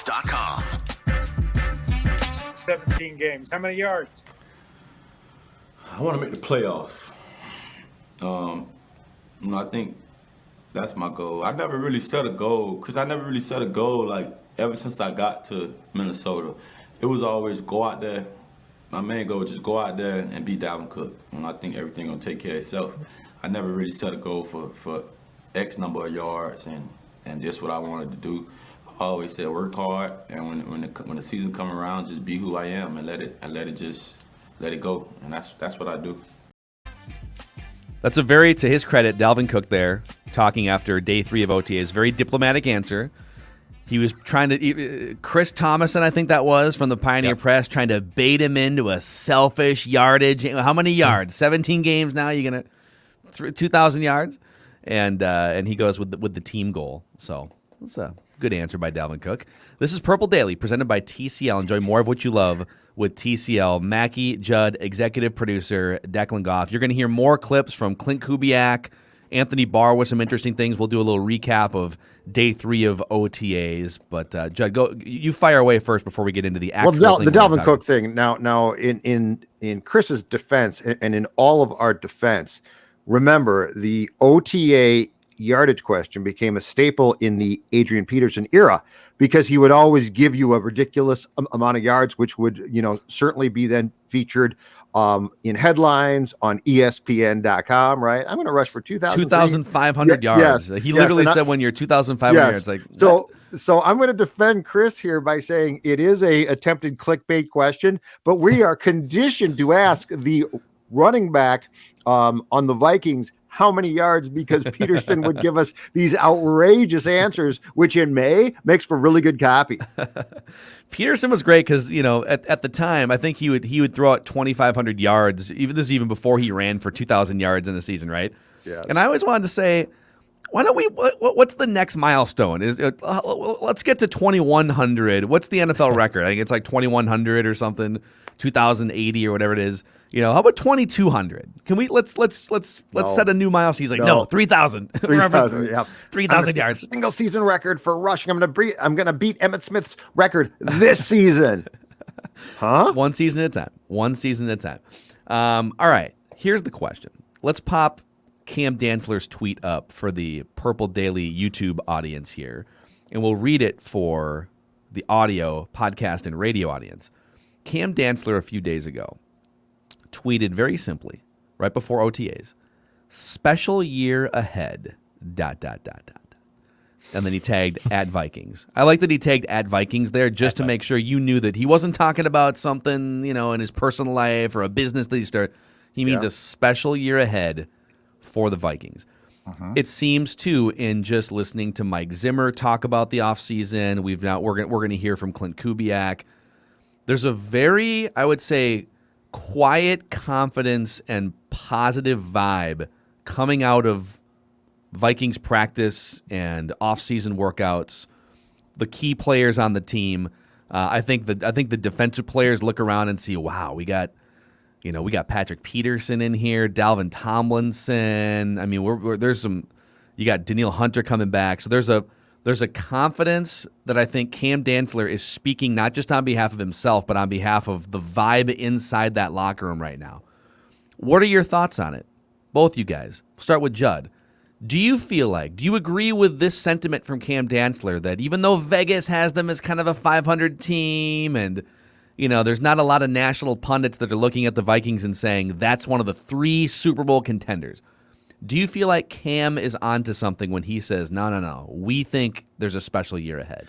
VikingsOTA.com. 17 games. How many yards? I want to make the playoffs. I think that's my goal. I never really set a goal like ever since I got to Minnesota. It was always go out there. My main goal was just go out there and beat Dalvin Cook. And I think everything gonna take care of itself. I never really set a goal for X number of yards and just what I wanted to do. I always said work hard, and when the season come around, just be who I am and let it go. And that's what I do. That's a very, to his credit, Dalvin Cook there, talking after day 3 of OTAs. Very diplomatic answer. He was trying to, Chris Thomason, I think that was, from the Pioneer Press, trying to bait him into a selfish yardage. How many yards? 17 games now? You're going to 2,000 yards? And he goes with the team goal. So that's a good answer by Dalvin Cook. This is Purple Daily, presented by TCL. Enjoy more of what you love with TCL. Mackie Judd, executive producer, Declan Goff. You're going to hear more clips from Klint Kubiak, Anthony Barr with some interesting things. We'll do a little recap of day 3 of OTAs. But Judd, go. You fire away first before we get into the actual thing. The Dalvin Cook thing. Now, in Chris's defense and in all of our defense, remember the OTA yardage question became a staple in the Adrian Peterson era because he would always give you a ridiculous amount of yards, which would, certainly be then featured in headlines on ESPN.com, right? I'm going to rush for 2,500 yards. Yes, he literally said when you're 2,500 yards. Like, so I'm going to defend Chris here by saying it is a attempted clickbait question, but we are conditioned to ask the running back on the Vikings how many yards, because Peterson would give us these outrageous answers, which in May makes for really good copy. Peterson was great because, at the time, I think he would throw out 2,500 yards, even before he ran for 2,000 yards in the season, right? Yeah. And I always wanted to say, why don't we? What's the next milestone? Let's get to 2,100. What's the NFL record? I think it's like 2,100 or something, 2,080 or whatever it is. How about 2,200? Can we let's set a new milestone? He's like, no 3,000. 3,000, yeah. 3,000 yards. Single season record for rushing. I'm gonna beat Emmitt Smith's record this season. Huh? One season at a time. All right. Here's the question. Let's pop Cam Dantzler's tweet up for the Purple Daily YouTube audience here, and we'll read it for the audio, podcast, and radio audience. Cam Dantzler a few days ago tweeted very simply, right before OTAs, special year ahead, ... And then he tagged at Vikings. I like that he tagged at Vikings there just to make sure you knew that he wasn't talking about something, in his personal life or a business that he started. He means a special year ahead for the Vikings. Uh-huh. It seems, too, in just listening to Mike Zimmer talk about the offseason, we're going to hear from Klint Kubiak. There's a very, I would say, quiet confidence and positive vibe coming out of Vikings practice and off-season workouts. The key players on the team, I think the defensive players look around and see, wow, we got Patrick Peterson in here, Dalvin Tomlinson. I mean, there's some. You got Danielle Hunter coming back, so there's a confidence that I think Cam Dantzler is speaking not just on behalf of himself, but on behalf of the vibe inside that locker room right now. What are your thoughts on it? Both you guys. We'll start with Judd. Do you agree with this sentiment from Cam Dantzler that even though Vegas has them as kind of a 500 team and, there's not a lot of national pundits that are looking at the Vikings and saying that's one of the 3 Super Bowl contenders, do you feel like Cam is onto something when he says, no, we think there's a special year ahead?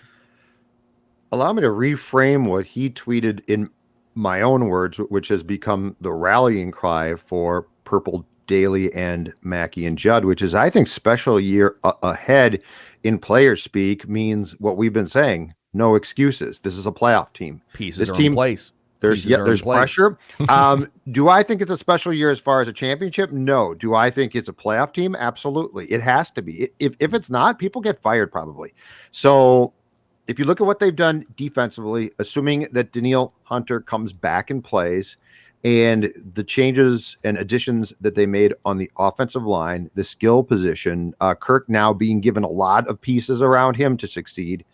Allow me to reframe what he tweeted in my own words, which has become the rallying cry for Purple Daily and Mackie and Judd, which is, I think, special year ahead in player speak means what we've been saying. No excuses. This is a playoff team. Pieces are in place. There's pressure. Do I think it's a special year as far as a championship? No. Do I think it's a playoff team? Absolutely. It has to be. If it's not, people get fired probably. So if you look at what they've done defensively, assuming that Danielle Hunter comes back and plays, and the changes and additions that they made on the offensive line, the skill position, Kirk now being given a lot of pieces around him to succeed.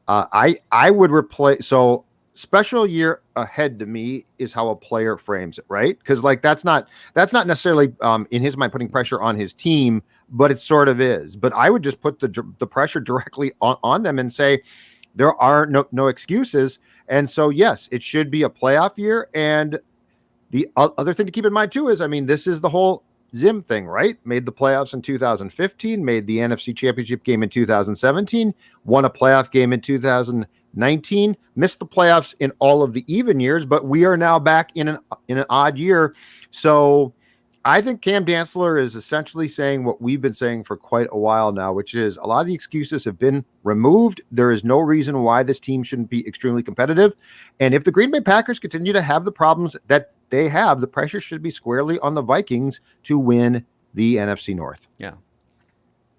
I would replace. So special year ahead to me is how a player frames it, right? Because like that's not necessarily in his mind putting pressure on his team, but it sort of is. But I would just put the pressure directly on them and say there are no excuses. And so yes, it should be a playoff year. And the other thing to keep in mind too is, I mean, this is the whole Zim thing, right? Made the playoffs in 2015, made the NFC Championship game in 2017, won a playoff game in 2019, missed the playoffs in all of the even years, but we are now back in an odd year. So I think Cam Dantzler is essentially saying what we've been saying for quite a while now, which is a lot of the excuses have been removed. There is no reason why this team shouldn't be extremely competitive. And if the Green Bay Packers continue to have the problems that they have, the pressure should be squarely on the Vikings to win the NFC North. Yeah.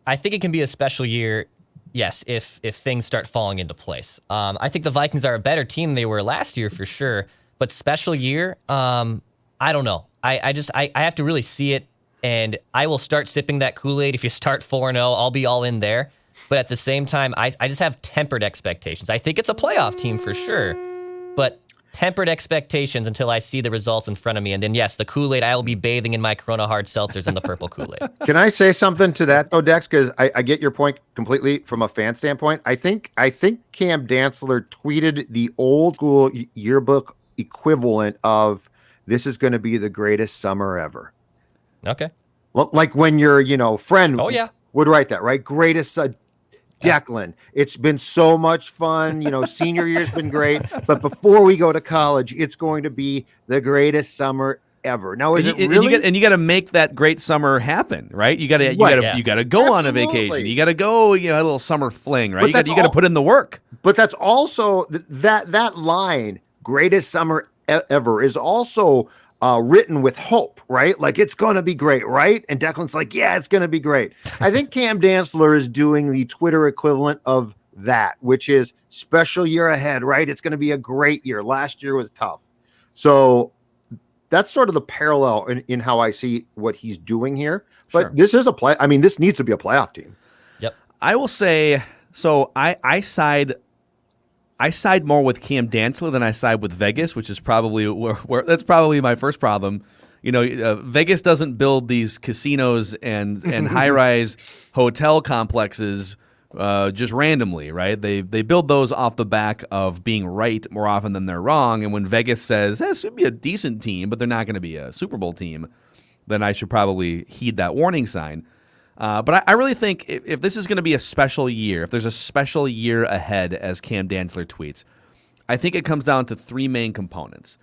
I think it can be a special year, yes, if things start falling into place. I think the Vikings are a better team than they were last year for sure, but special year, I don't know. I have to really see it, and I will start sipping that Kool-Aid. If you start 4-0, I'll be all in there. But at the same time, I just have tempered expectations. I think it's a playoff team for sure, but tempered expectations until I see the results in front of me. And then, yes, the Kool-Aid, I will be bathing in my Corona hard seltzers in the purple Kool-Aid. Can I say something to that, though, Dex? Because I get your point completely from a fan standpoint. I think Cam Dantzler tweeted the old school yearbook equivalent of this is going to be the greatest summer ever. Okay. Well, like when your friend would write that, right? Greatest Declan, it's been so much fun. Senior year's been great, but before we go to college, it's going to be the greatest summer ever. Now, is it really? And you got to make that great summer happen, right? You got to go Absolutely. on a vacation. You got to go, a little summer fling, right? You got to put in the work. But that's also that line, greatest summer ever, is also written with hope, right? Like it's going to be great, right? And Declan's like, yeah, it's going to be great. I think Cam Dantzler is doing the Twitter equivalent of that, which is special year ahead, right? It's going to be a great year. Last year was tough. So that's sort of the parallel in how I see what he's doing here. But This is this needs to be a playoff team. Yep. I will say, so I side more with Cam Dantzler than I side with Vegas, which is probably where that's probably my first problem. Vegas doesn't build these casinos and high-rise hotel complexes just randomly, right? They build those off the back of being right more often than they're wrong. And when Vegas says this should be a decent team, but they're not going to be a Super Bowl team, then I should probably heed that warning sign. But I really think if this is going to be a special year, if there's a special year ahead, as Cam Dantzler tweets, I think it comes down to three main components.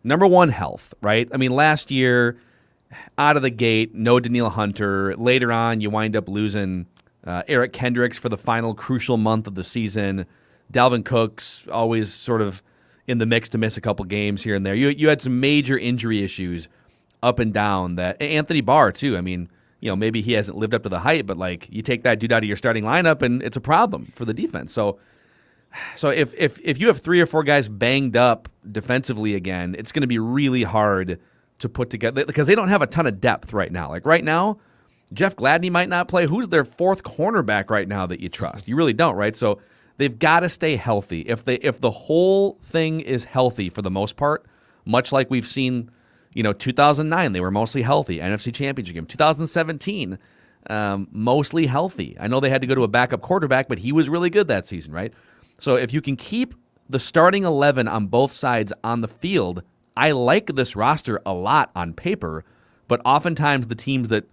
Number one, health, right? I mean, last year, out of the gate, no Danielle Hunter. Later on, you wind up losing Eric Kendricks for the final crucial month of the season. Dalvin Cook's always sort of in the mix to miss a couple games here and there. You had some major injury issues up and down. That Anthony Barr, too. I mean, maybe he hasn't lived up to the hype, but like you take that dude out of your starting lineup and it's a problem for the defense. So if you have 3 or 4 guys banged up defensively again, it's going to be really hard to put together because they don't have a ton of depth right now. Like right now, Jeff Gladney might not play. Who's their 4th cornerback right now that you trust? You really don't, right? So they've got to stay healthy. If the whole thing is healthy for the most part, much like we've seen 2009, they were mostly healthy. NFC Championship game. 2017, mostly healthy. I know they had to go to a backup quarterback, but he was really good that season, right? So if you can keep the starting 11 on both sides on the field, I like this roster a lot on paper, but oftentimes the teams that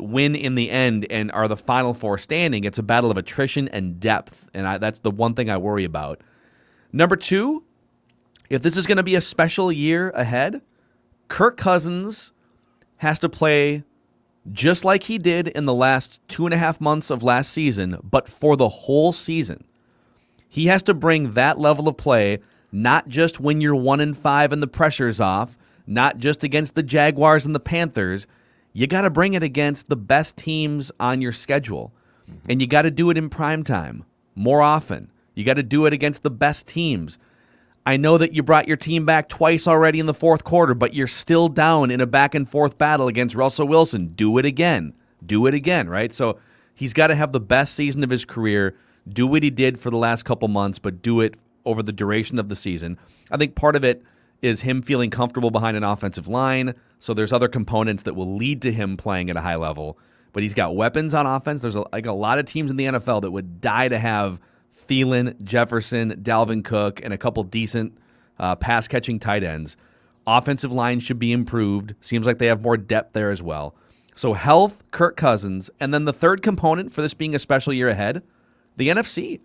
win in the end and are the Final Four standing, it's a battle of attrition and depth, and that's the one thing I worry about. Number 2, if this is going to be a special year ahead, Kirk Cousins has to play just like he did in the last 2.5 months of last season, but for the whole season. He has to bring that level of play, not just when you're 1-5 and the pressure's off, not just against the Jaguars and the Panthers. You got to bring it against the best teams on your schedule. And you got to do it in prime time more often. You got to do it against the best teams. I know that you brought your team back twice already in the 4th quarter, but you're still down in a back-and-forth battle against Russell Wilson. Do it again. Do it again, right? So he's got to have the best season of his career. do what he did for the last couple months, but do it over the duration of the season. I think part of it is him feeling comfortable behind an offensive line, so there's other components that will lead to him playing at a high level. But he's got weapons on offense. There's a lot of teams in the NFL that would die to have Thielen, Jefferson, Dalvin Cook, and a couple decent pass-catching tight ends. Offensive line should be improved. Seems like they have more depth there as well. So health, Kirk Cousins, and then the third component for this being a special year ahead, the NFC.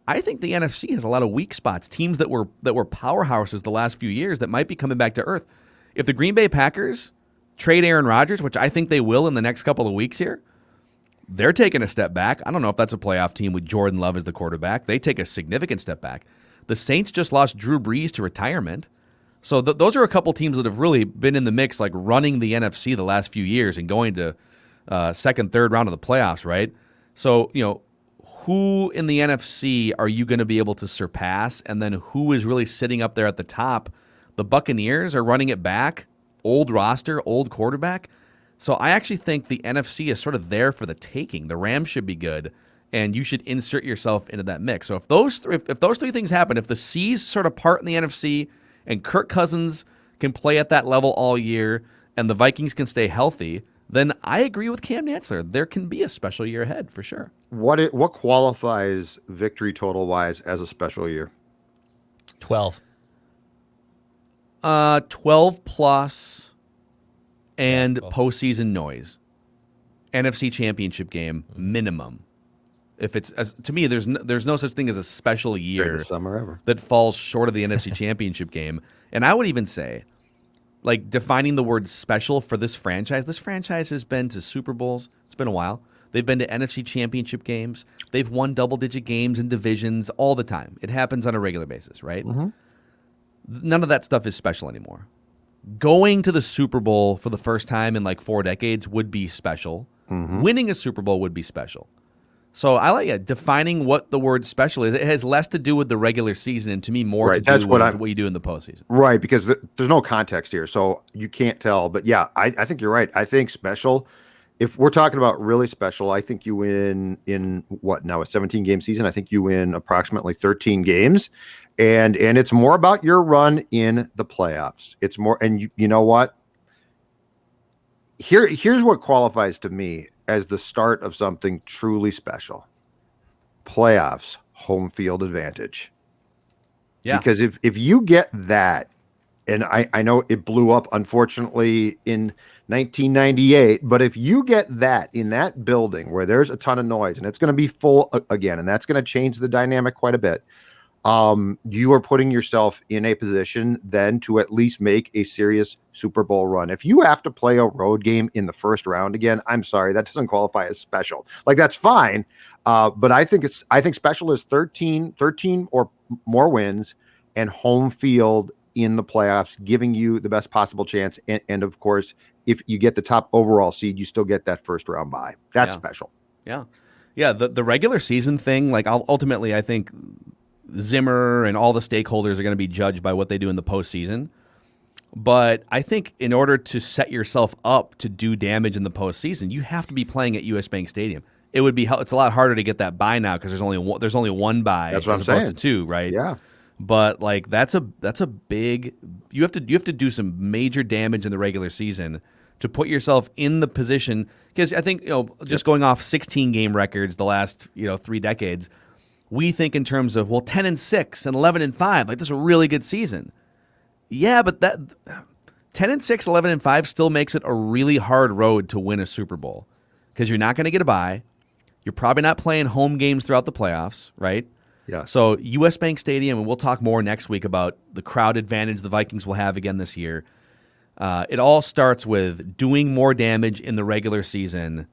I think the NFC has a lot of weak spots, teams that were powerhouses the last few years that might be coming back to earth. If the Green Bay Packers trade Aaron Rodgers, which I think they will in the next couple of weeks here, they're taking a step back. I don't know if that's a playoff team with Jordan Love as the quarterback. They take a significant step back. The Saints just lost Drew Brees to retirement. So those are a couple teams that have really been in the mix, like running the NFC the last few years and going to second, third round of the playoffs, right? So, who in the NFC are you going to be able to surpass? And then who is really sitting up there at the top? The Buccaneers are running it back. Old roster, old quarterback. So I actually think the NFC is sort of there for the taking. The Rams should be good, and you should insert yourself into that mix. So if those three things happen, if the C's sort of part in the NFC and Kirk Cousins can play at that level all year and the Vikings can stay healthy, then I agree with Cam Dantzler. There can be a special year ahead for sure. What qualifies victory total wise as a special year? 12. 12 plus and postseason noise. NFC Championship game minimum. If it's to me, there's no such thing as a special year Greatest summer ever that falls short of the NFC Championship game. And I would even say, like, defining the word special for this franchise. This franchise has been to Super Bowls. It's been a while. They've been to NFC Championship games. They've won double-digit games in divisions all the time. It happens on a regular basis, right? Mm-hmm. None of that stuff is special anymore. Going to the Super Bowl for the first time in like 4 decades would be special. Mm-hmm. Winning a Super Bowl would be special. So I like defining what the word special is. It has less to do with the regular season and to me more to do with what you do in the postseason. Right, because there's no context here, so you can't tell. But yeah, I think you're right. I think special, if we're talking about really special, I think you win in what now, a 17-game season? I think you win approximately 13 games. And it's more about your run in the playoffs. It's more, and you know what? Here's what qualifies to me as the start of something truly special. Playoffs, home field advantage. Yeah. Because if you get that, and I know it blew up, unfortunately, in 1998, but if you get that in that building where there's a ton of noise and it's going to be full again, and that's going to change the dynamic quite a bit, you are putting yourself in a position then to at least make a serious Super Bowl run. If you have to play a road game in the first round again, I'm sorry, that doesn't qualify as special. Like, that's fine. But I think special is 13 or more wins and home field in the playoffs, giving you the best possible chance. And of course, if you get the top overall seed, you still get that first round bye. That's special. Yeah. Yeah. The regular season thing, like, ultimately, I think Zimmer and all the stakeholders are going to be judged by what they do in the postseason. But I think in order to set yourself up to do damage in the postseason, you have to be playing at US Bank Stadium. It's a lot harder to get that bye now because there's only one bye as opposed to two, right? Yeah. But like that's a big, you have to do some major damage in the regular season to put yourself in the position, because I think just going off 16 game records the last 3 decades. We think in terms of 10-6 and 11-5, like, this is a really good season. Yeah, but that 10-6, 11-5 still makes it a really hard road to win a Super Bowl, because you're not going to get a bye. You're probably not playing home games throughout the playoffs, right? Yeah. So US Bank Stadium, and we'll talk more next week about the crowd advantage the Vikings will have again this year. It all starts with doing more damage in the regular season,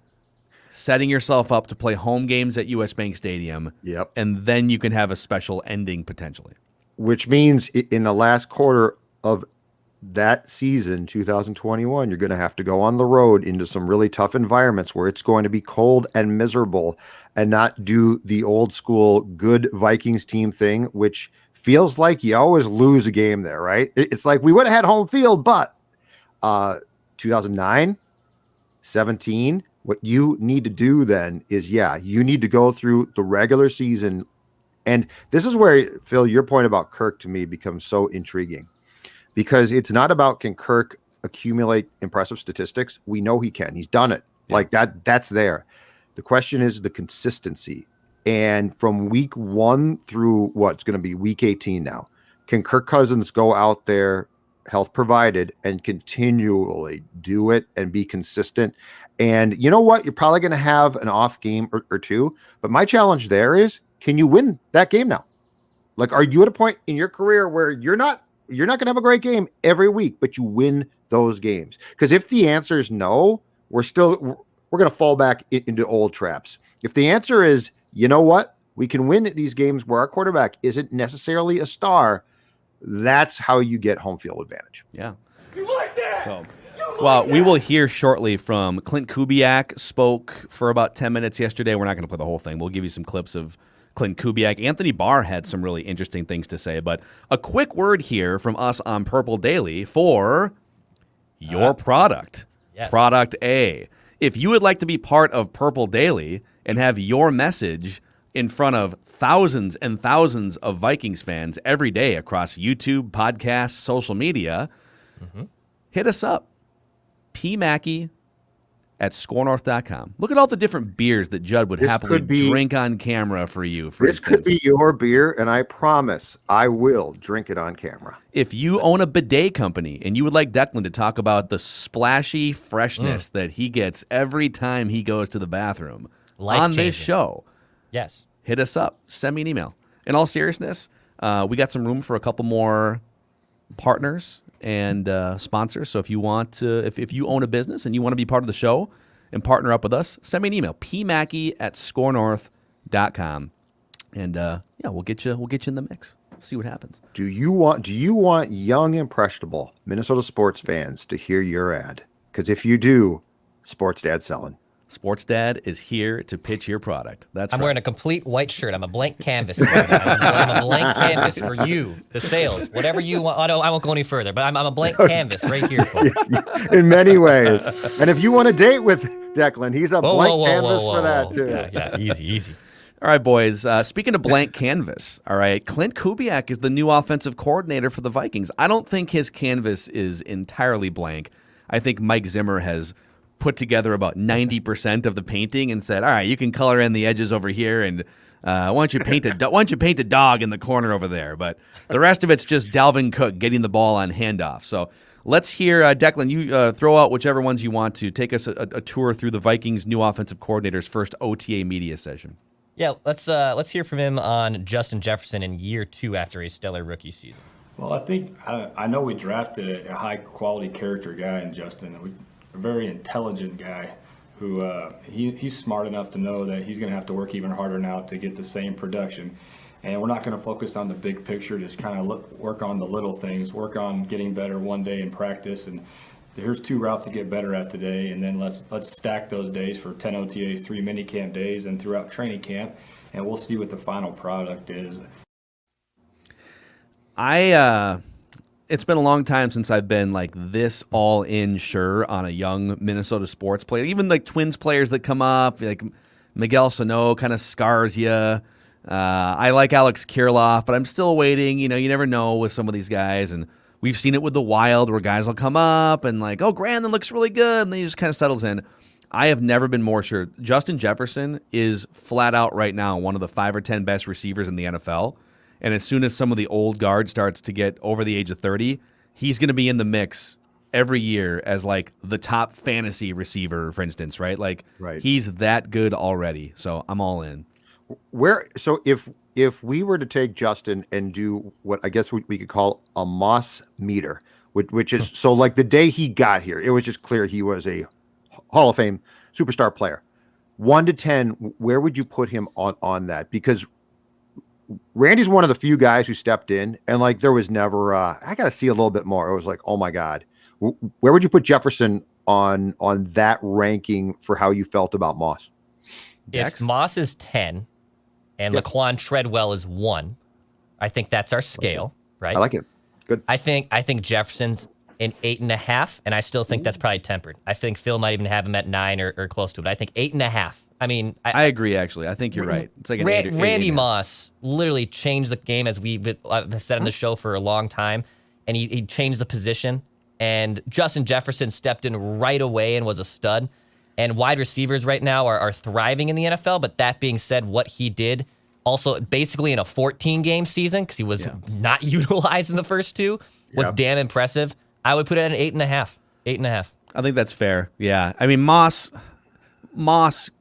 setting yourself up to play home games at US Bank Stadium. Yep. And then you can have a special ending potentially. Which means in the last quarter of that season, 2021, you're going to have to go on the road into some really tough environments where it's going to be cold and miserable, and not do the old school good Vikings team thing, which feels like you always lose a game there, right? It's like we would have had home field, but 2009, 17, What you need to do then is, you need to go through the regular season. And this is where, Phil, your point about Kirk to me becomes so intriguing, because it's not about can Kirk accumulate impressive statistics. We know he can. He's done it. Yeah. Like that's there. The question is the consistency. And from week 1 through what's going to be week 18 now, can Kirk Cousins go out there, health provided, and continually do it and be consistent? And you know what? You're probably going to have an off game or two. But my challenge there is, can you win that game now? Like, are you at a point in your career where you're not going to have a great game every week, but you win those games? Because if the answer is no, we're going to fall back into old traps. If the answer is, you know what, we can win these games where our quarterback isn't necessarily a star, that's how you get home field advantage. Yeah. You like that? So, well, we will hear shortly from Klint Kubiak. Spoke for about 10 minutes yesterday. We're not going to play the whole thing. We'll give you some clips of Klint Kubiak. Anthony Barr had some really interesting things to say, but a quick word here from us on Purple Daily for your product. Yes. Product A. If you would like to be part of Purple Daily and have your message in front of thousands and thousands of Vikings fans every day across YouTube, podcasts, social media, hit us up. pmackey@scorenorth.com. Look at all the different beers that Judd would happily drink on camera for you. This could be your beer, and I promise I will drink it on camera. If you own a bidet company and you would like Declan to talk about the splashy freshness that he gets every time he goes to the bathroom on this show, yes, hit us up. Send me an email. In all seriousness, we got some room for a couple more partners and sponsors. So if you want to, if you own a business and you want to be part of the show and partner up with us, send me an email, pmackey@scorenorth.com. And we'll get you in the mix. See what happens. Do you want young, impressionable Minnesota sports fans to hear your ad? Because if you do, Sports Dad's selling. Sports Dad is here to pitch your product. I'm wearing a complete white shirt. I'm a blank canvas. I'm a blank canvas for you, the sales, whatever you want. I won't go any further, but I'm a blank canvas right here for you. In many ways. And if you want to date with Declan, he's a blank canvas for that too. Yeah, easy. All right, boys. Speaking of blank canvas, all right, Klint Kubiak is the new offensive coordinator for the Vikings. I don't think his canvas is entirely blank. I think Mike Zimmer has put together about 90% of the painting and said, all right, you can color in the edges over here, and why don't you paint a dog in the corner over there? But the rest of it's just Dalvin Cook getting the ball on handoff. So let's hear, Declan, you throw out whichever ones you want to. Take us a tour through the Vikings' new offensive coordinator's first OTA media session. Yeah, let's hear from him on Jusint Jefferson in year 2 after a stellar rookie season. Well, I think I know we drafted a high-quality character guy in Justin. A very intelligent guy who he's smart enough to know that he's going to have to work even harder now to get the same production. And we're not going to focus on the big picture, just kind of work on the little things, work on getting better one day in practice. And here's 2 routes to get better at today, and then let's stack those days for 10 OTAs, 3 mini camp days, and throughout training camp, and we'll see what the final product is. It's been a long time since I've been like this all in sure on a young Minnesota sports player. Even like Twins players that come up, like Miguel Sano kind of scars you. I like Alex Kirilloff, but I'm still waiting. You never know with some of these guys, and we've seen it with the Wild where guys will come up and like, oh, Grandin looks really good, and then he just kind of settles in. I have never been more sure. Jusint Jefferson is flat out right now one of the 5 or 10 best receivers in the NFL. And as soon as some of the old guard starts to get over the age of 30, he's going to be in the mix every year as like the top fantasy receiver, for instance, right? Like He's that good already. So I'm all in. So if we were to take Justin and do what I guess we could call a Moss meter, which is so like the day he got here, it was just clear he was a Hall of Fame superstar player. 1 to 10, where would you put him on that? Because Randy's one of the few guys who stepped in and like there was never I got to see a little bit more. It was like, oh my God, where would you put Jefferson on that ranking for how you felt about Moss? If Moss is 10 and Laquan Treadwell is 1, I think that's our scale, right? I like it. Good. I think Jefferson's an 8.5, and I still think that's probably tempered. I think Phil might even have him at 9 or close to it. I think 8.5. I mean, I agree. Actually, I think you're right. It's like an Randy 8.5. Moss literally changed the game, as I've said on the show for a long time, and he changed the position. And Jusint Jefferson stepped in right away and was a stud. And wide receivers right now are thriving in the NFL. But that being said, what he did also basically in a 14-game season, because he was not utilized in the first two, was damn impressive. I would put it at an 8.5. 8.5. I think that's fair. Yeah. I mean, Moss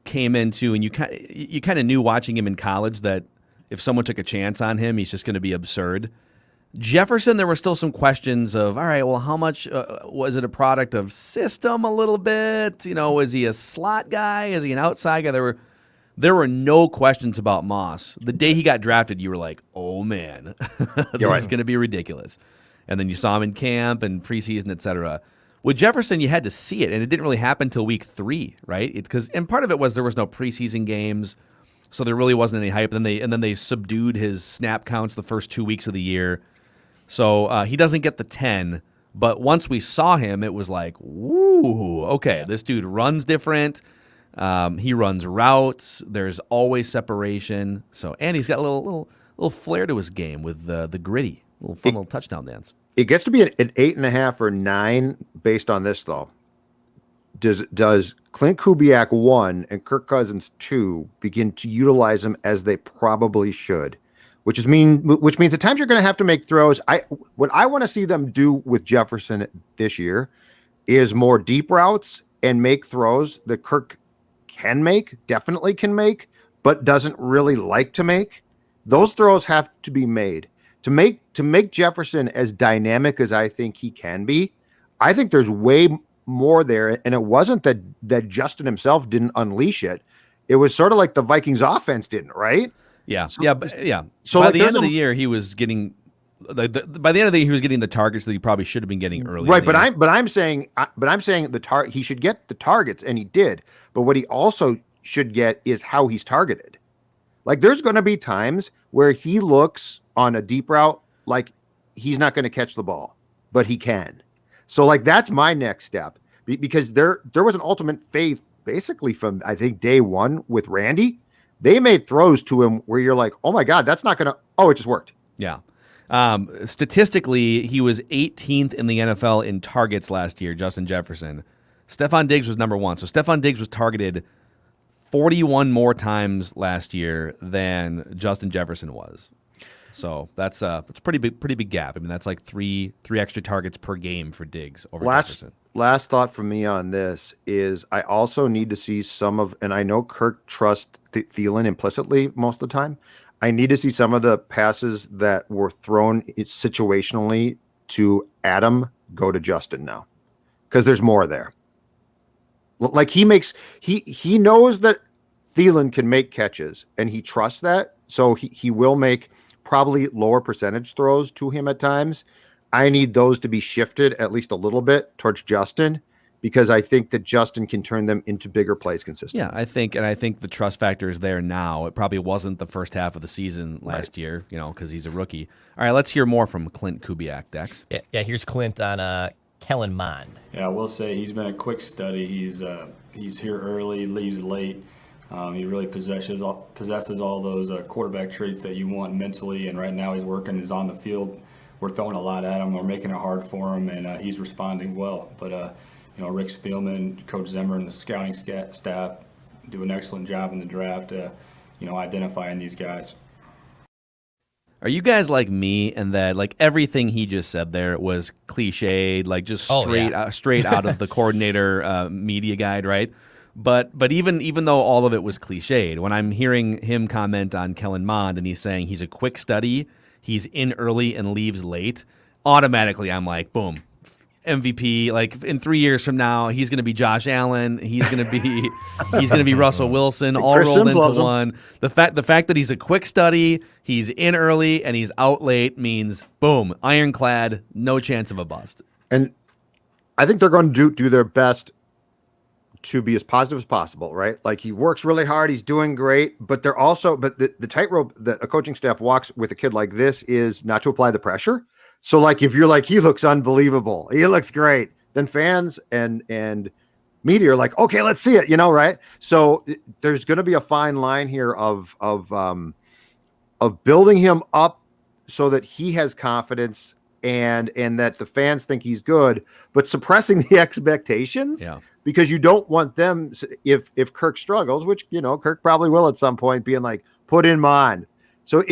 came into, and you kind of knew watching him in college that if someone took a chance on him, he's just going to be absurd. Jefferson, there were still some questions of, all right, well, how much was it a product of system a little bit? You know, was he a slot guy? Is he an outside guy? There were no questions about Moss. The day he got drafted, you were like, oh, man, this is going to be ridiculous. And then you saw him in camp and preseason, et cetera. With Jefferson, you had to see it, and it didn't really happen until week 3, right? And part of it was there was no preseason games, so there really wasn't any hype. And then they subdued his snap counts the first 2 weeks of the year. So he doesn't get the 10, but once we saw him, it was like, woo, okay, this dude runs different. He runs routes. There's always separation. So, and he's got a little flair to his game with the gritty, little touchdown dance. It gets to be an 8.5 or 9 based on this, though. Does Klint Kubiak 1 and Kirk Cousins 2 begin to utilize him as they probably should? Which means at times you're going to have to make throws. What I want to see them do with Jefferson this year is more deep routes and make throws that Kirk definitely can make, but doesn't really like to make. Those throws have to be made. To make Jefferson as dynamic as I think he can be, I think there's way more there. And it wasn't that Justin himself didn't unleash it. It was sort of like the Vikings offense didn't, right? Yeah, So by the end of the year, he was getting. By the end of the year, he was getting the targets that he probably should have been getting earlier. Right, but I'm saying he should get the targets, and he did. But what he also should get is how he's targeted. Like, there's going to be times where he looks on a deep route like he's not going to catch the ball, but he can. So, like, that's my next step, because there was an ultimate faith basically from, I think, day one with Randy. They made throws to him where you're like, oh my God, that's not going to, it just worked. Yeah. Statistically, he was 18th in the NFL in targets last year, Justin Jefferson. Stephon Diggs was number 1. So Stephon Diggs was targeted 41 more times last year than Justin Jefferson was. So that's a pretty big gap. I mean, that's like three extra targets per game for Diggs over Jefferson. Last thought from me on this is I also need to see some of, and I know Kirk trusts Thielen implicitly most of the time. I need to see some of the passes that were thrown situationally to Adam go to Justin now, because there's more there. Like he knows that Thielen can make catches, and he trusts that, so he will make probably lower percentage throws to him at times. I need those to be shifted at least a little bit towards Justin, because I think that Justin can turn them into bigger plays consistently. Yeah, I think the trust factor is there now. It probably wasn't the first half of the season last year, because he's a rookie. All right, let's hear more from Klint Kubiak, Dex. Yeah. Here's Klint on Kellen Mond. Yeah, I will say he's been a quick study. He's here early, leaves late. He really possesses all those quarterback traits that you want mentally, and right now he's on the field. We're throwing a lot at him. We're making it hard for him, and he's responding well. But Rick Spielman, Coach Zimmer, and the scouting staff do an excellent job in the draft, identifying these guys. Are you guys like me in that, like, everything he just said there was cliched, like just straight out of the coordinator media guide, right? But even though all of it was cliched, when I'm hearing him comment on Kellen Mond and he's saying he's a quick study, he's in early and leaves late, automatically I'm like, boom, MVP. Like, in 3 years from now, he's going to be Josh Allen. He's going to be Russell Wilson, all rolled into one. The fact that he's a quick study, he's in early and he's out late means, boom, ironclad, no chance of a bust. And I think they're going to do their best to be as positive as possible, right? Like, he works really hard, he's doing great, but the tightrope that a coaching staff walks with a kid like this is not to apply the pressure. So like if you're like, he looks unbelievable, he looks great, then fans and media are like, okay, let's see it, right? So there's going to be a fine line here of building him up so that he has confidence and that the fans think he's good, but suppressing the expectations. Yeah. Because you don't want them, if Kirk struggles, which Kirk probably will at some point, being like, put in Mond. So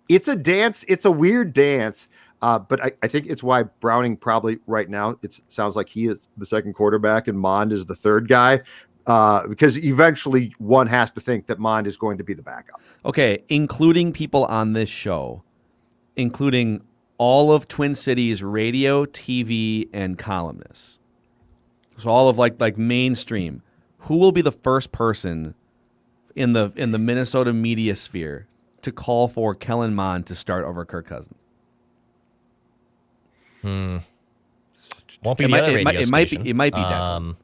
it's a dance. It's a weird dance. But I think it's why Browning probably right now, it sounds like he is the second quarterback and Mond is the third guy, because eventually one has to think that Mond is going to be the backup. Okay, including people on this show, including all of Twin Cities radio, TV, and columnists. So all of like mainstream. Who will be the first person in the Minnesota media sphere to call for Kellen Mond to start over Kirk Cousins? Won't be It the might- other it radio might- it might be- station. it might be Declan.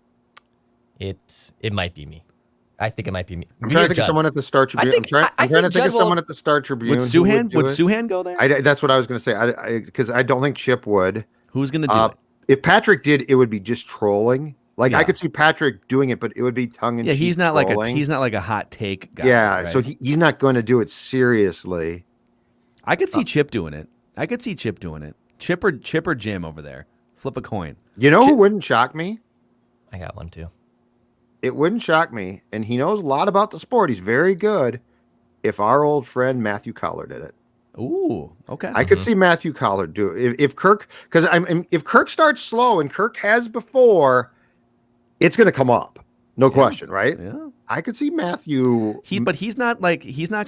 It might be me. I think it might be me. I'm Me trying or to think of Judd. someone at the Star Tribune. I'm trying to think think Judd of someone will- at the Star Tribune. Would who Suhan do it. Suhan go there? That's what I was going to say. Because I don't think Chip would. Who's going to do it? If Patrick did, it would be just trolling. Like Yeah. I could see Patrick doing it, but it would be tongue in cheek. Yeah, he's not like trolling. he's not like a hot take guy. Yeah, right? so he's not going to do it seriously. I could see Chip doing it. Chip or Jim over there. Flip a coin. You know who wouldn't shock me? I got one too. It wouldn't shock me, and he knows a lot about the sport. He's very good. If our old friend Matthew Collar did it, Ooh, okay. I could see Matthew Collar do it. If Kirk, because if Kirk starts slow, and Kirk has before, it's going to come up, no question, right? Yeah. I could see Matthew. But he's not going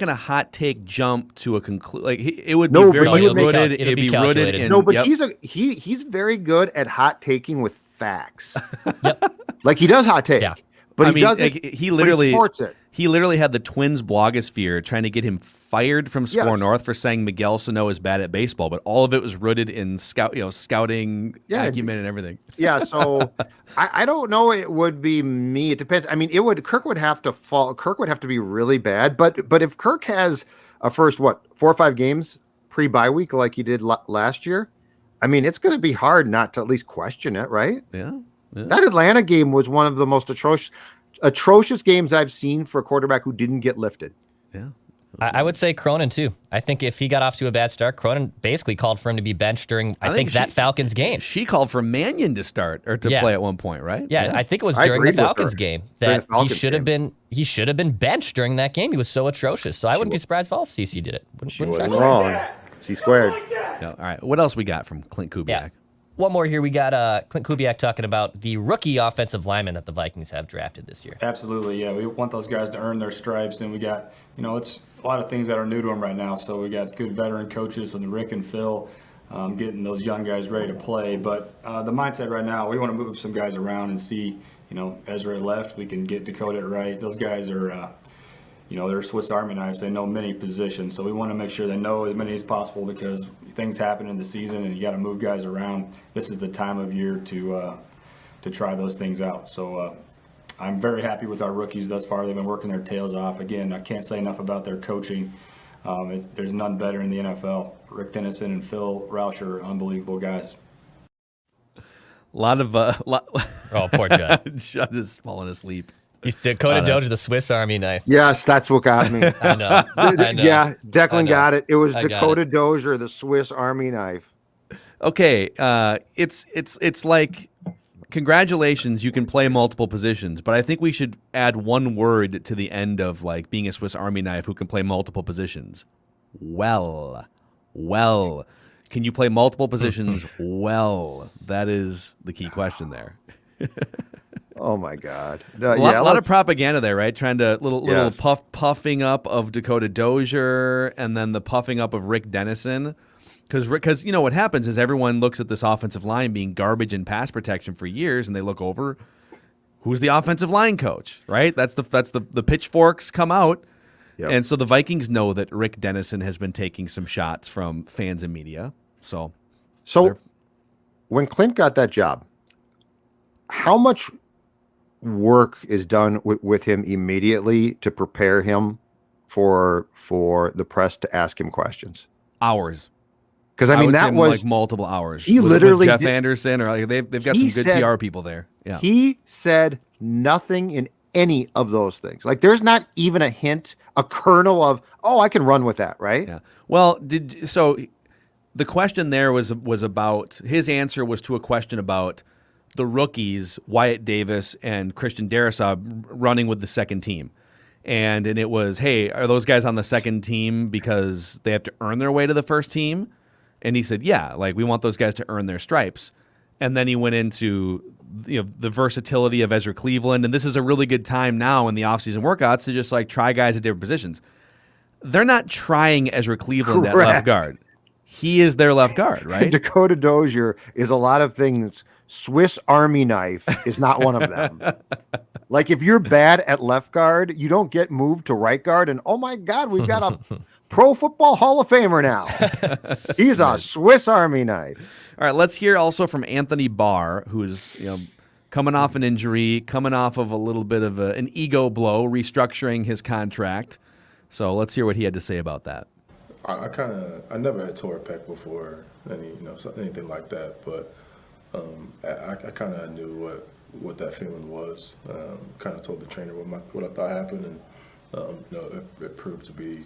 to hot take jump to a conclusion. Like it would No, be very but he would make rooted. it'll It'd be be rooted calculated. in No, but yep. he's very good at hot taking with facts. Yep. Like he does hot take. Yeah. But I he mean, does like, it. he but literally supports it. He literally had the Twins blogosphere trying to get him fired from Score Yes. North for saying Miguel Sano is bad at baseball, but all of it was rooted in scouting acumen and everything. Yeah, so I don't know. It would be me. It depends. I mean, Kirk would have to fall. Kirk would have to be really bad. But if Kirk has a first 4 or 5 games pre-bye week like he did last year, I mean, it's going to be hard not to at least question it, right? Yeah. That Atlanta game was one of the most atrocious games I've seen for a quarterback who didn't get lifted. Yeah. I would say Cronin too. I think if he got off to a bad start, Cronin basically called for him to be benched during I think that Falcons game. She called for Mannion to start or to play at one point, right? Yeah, I think it was I during the agreed with Falcons her. game During that the Falcons he should have been benched during that game. He was so atrocious. So I wouldn't be surprised if all of CC did it. She Wouldn't wasn't shock me. wrong. C squared. Yeah. All right. What else we got from Klint Kubiak? Yeah. One more here. We got Klint Kubiak talking about the rookie offensive lineman that the Vikings have drafted this year. Absolutely, yeah. We want those guys to earn their stripes, and we got, it's a lot of things that are new to them right now. So we got good veteran coaches with Rick and Phil getting those young guys ready to play. But the mindset right now, we want to move some guys around and see, Ezra left, we can get Dakota right. Those guys are, they're Swiss Army knives. They know many positions. So we want to make sure they know as many as possible because things happen in the season and you got to move guys around. This is the time of year to try those things out. So I'm very happy with our rookies thus far. They've been working their tails off. Again, I can't say enough about their coaching. There's none better in the NFL. Rick Dennison and Phil Roush are unbelievable guys. A lot of Oh, poor Judd. Judd is falling asleep. He's Dakota Dozier, the Swiss Army knife. Yes, that's what got me. I know. I know. Yeah, Declan I know. got it. It was I got Dakota it. Dozier, the Swiss Army knife. Okay, it's like congratulations, you can play multiple positions, but I think we should add one word to the end of like being a Swiss Army knife who can play multiple positions. Well, can you play multiple positions? Well, that is the key question there. Oh my God! A lot of propaganda there, right? Trying to little Yes. puffing up of Dakota Dozier and then the puffing up of Rick Dennison. Because what happens is everyone looks at this offensive line being garbage in pass protection for years, and they look over who's the offensive line coach, right? That's the pitchforks come out, Yep. and so the Vikings know that Rick Dennison has been taking some shots from fans and media. So when Klint got that job, how much work is done with him immediately to prepare him for the press to ask him questions? hours. Because I mean, would that say was like multiple hours. he with literally Jeff did- Anderson, or like they've got he some good said- PR people there. Yeah. He said nothing in any of those things. Like, there's not even a hint, a kernel of, oh, I can run with that, right? Yeah. Well, the question there was about, his answer was to a question about the rookies, Wyatt Davis and Christian Darrisaw, running with the second team. And it was, hey, are those guys on the second team because they have to earn their way to the first team? And he said, yeah, like we want those guys to earn their stripes. And then he went into the versatility of Ezra Cleveland. And this is a really good time now in the offseason workouts to just like try guys at different positions. They're not trying Ezra Cleveland at left guard. He is their left guard, right? Dakota Dozier is a lot of things. Swiss Army knife is not one of them. Like, if you're bad at left guard, you don't get moved to right guard. And oh my God, we've got a Pro Football Hall of Famer now. He's a Swiss Army knife. All right, let's hear also from Anthony Barr, who's coming off an injury, coming off of a little bit of an ego blow, restructuring his contract. So let's hear what he had to say about that. I never had tore a pec before, anything like that, but I kind of knew what that feeling was. Kind of told the trainer what I thought happened, and it proved to be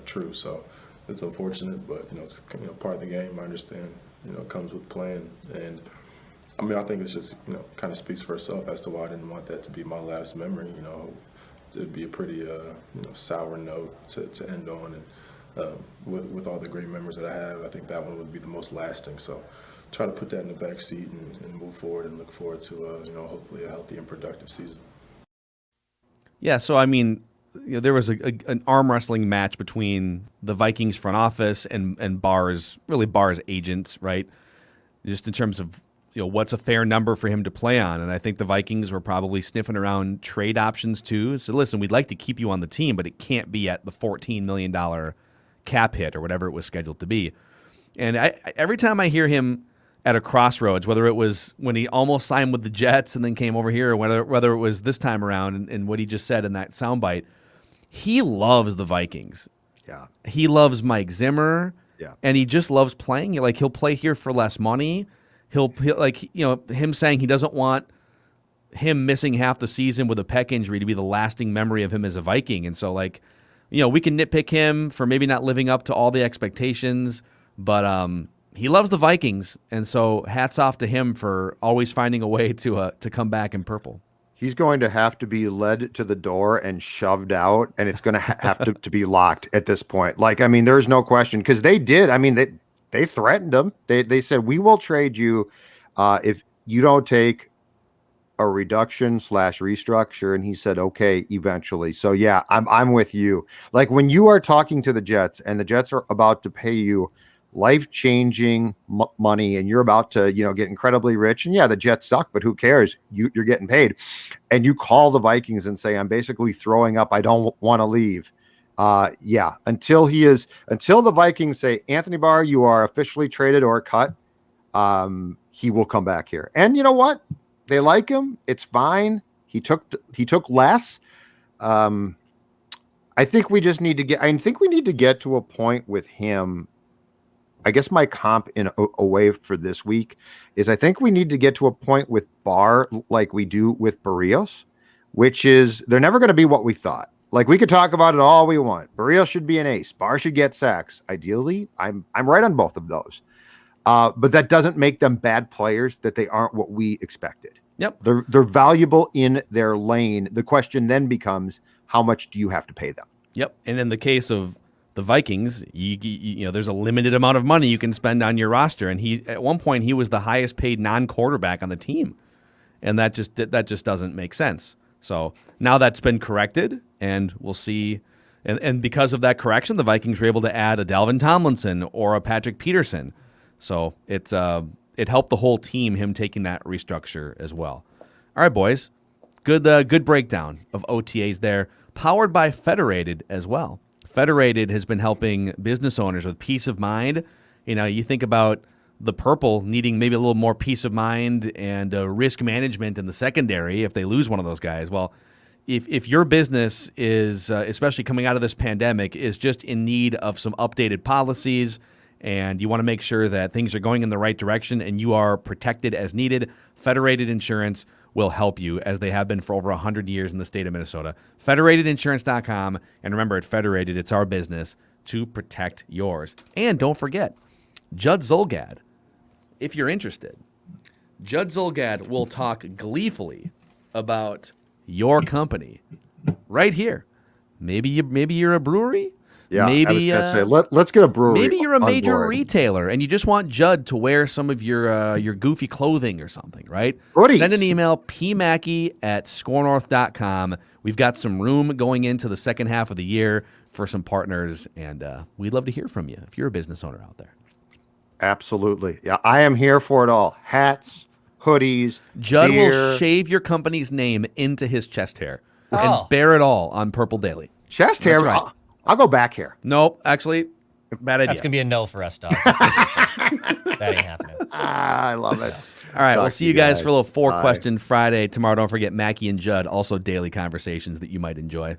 true. So it's unfortunate, but it's part of the game. I understand. It comes with playing, and I mean I think it's just kind of speaks for itself as to why I didn't want that to be my last memory. It'd be a pretty sour note to end on, and with all the great memories that I have, I think that one would be the most lasting. So try to put that in the back seat and move forward and look forward to hopefully a healthy and productive season. Yeah, so I mean, there was an arm wrestling match between the Vikings front office and Barr's agents, right? Just in terms of what's a fair number for him to play on, and I think the Vikings were probably sniffing around trade options too. So listen, we'd like to keep you on the team, but it can't be at the $14 million cap hit or whatever it was scheduled to be. And every time I hear him at a crossroads, whether it was when he almost signed with the Jets and then came over here, or whether it was this time around and what he just said in that soundbite, he loves the Vikings. Yeah. He loves Mike Zimmer. Yeah. And he just loves playing. Like, he'll play here for less money. He'll like, him saying he doesn't want him missing half the season with a pec injury to be the lasting memory of him as a Viking. And so, like, we can nitpick him for maybe not living up to all the expectations, but he loves the Vikings, and so hats off to him for always finding a way to come back in purple. He's going to have to be led to the door and shoved out, and it's going to have to be locked at this point. Like, I mean, there's no question, because they did. I mean, they threatened him. They said, we will trade you if you don't take a reduction / restructure. And he said, okay, eventually. So yeah, I'm with you. Like, when you are talking to the Jets and the Jets are about to pay you life-changing money, and you're about to, get incredibly rich. And yeah, the Jets suck, but who cares? You're getting paid. And you call the Vikings and say, I'm basically throwing up. I don't want to leave. Yeah, until the Vikings say, Anthony Barr, you are officially traded or cut, he will come back here. And you know what? They like him. It's fine. He took less. I think we need to get to a point with him. I guess my comp in a way for this week is I think we need to get to a point with Barr like we do with Barrios, which is they're never going to be what we thought. Like, we could talk about it all we want. Barrios should be an ace. Barr should get sacks. Ideally, I'm right on both of those. But that doesn't make them bad players, that they aren't what we expected. Yep. They're valuable in their lane. The question then becomes, how much do you have to pay them? Yep. And in the case of the Vikings, there's a limited amount of money you can spend on your roster. And at one point he was the highest paid non-quarterback on the team. And that just doesn't make sense. So now that's been corrected, and we'll see. And because of that correction, the Vikings were able to add a Dalvin Tomlinson or a Patrick Peterson. So it helped the whole team, him taking that restructure as well. All right, boys. Good breakdown of OTAs there. Powered by Federated as well. Federated has been helping business owners with peace of mind. You think about the Purple needing maybe a little more peace of mind and risk management in the secondary if they lose one of those guys. Well, if your business is, especially coming out of this pandemic, is just in need of some updated policies and you want to make sure that things are going in the right direction and you are protected as needed, Federated Insurance will help you, as they have been for over 100 years in the state of Minnesota. FederatedInsurance.com, and remember, at Federated, it's our business to protect yours. And don't forget, Judd Zulgad, if you're interested, Judd Zulgad will talk gleefully about your company right here. Maybe you're a brewery. Yeah, maybe, I was going to say, let's get a brewery. Maybe you're a on major board. retailer and you just want Judd to wear some of your goofy clothing or something, right? Hoodies. Send an email, pmackey@scorenorth.com. We've got some room going into the second half of the year for some partners, and we'd love to hear from you if you're a business owner out there. Absolutely. Yeah, I am here for it all. Hats, hoodies, Judd beer. will shave your company's name into his chest hair Oh. and bear it all on Purple Daily. Chest hair. That's right. I'll go back here. Nope, actually, bad idea. That's going to be a no for us, dog. That ain't happening. I love it. All right, Talk we'll to see you guys for a little Bye. 4-question Friday tomorrow. Don't forget Mackie and Judd, also daily conversations that you might enjoy.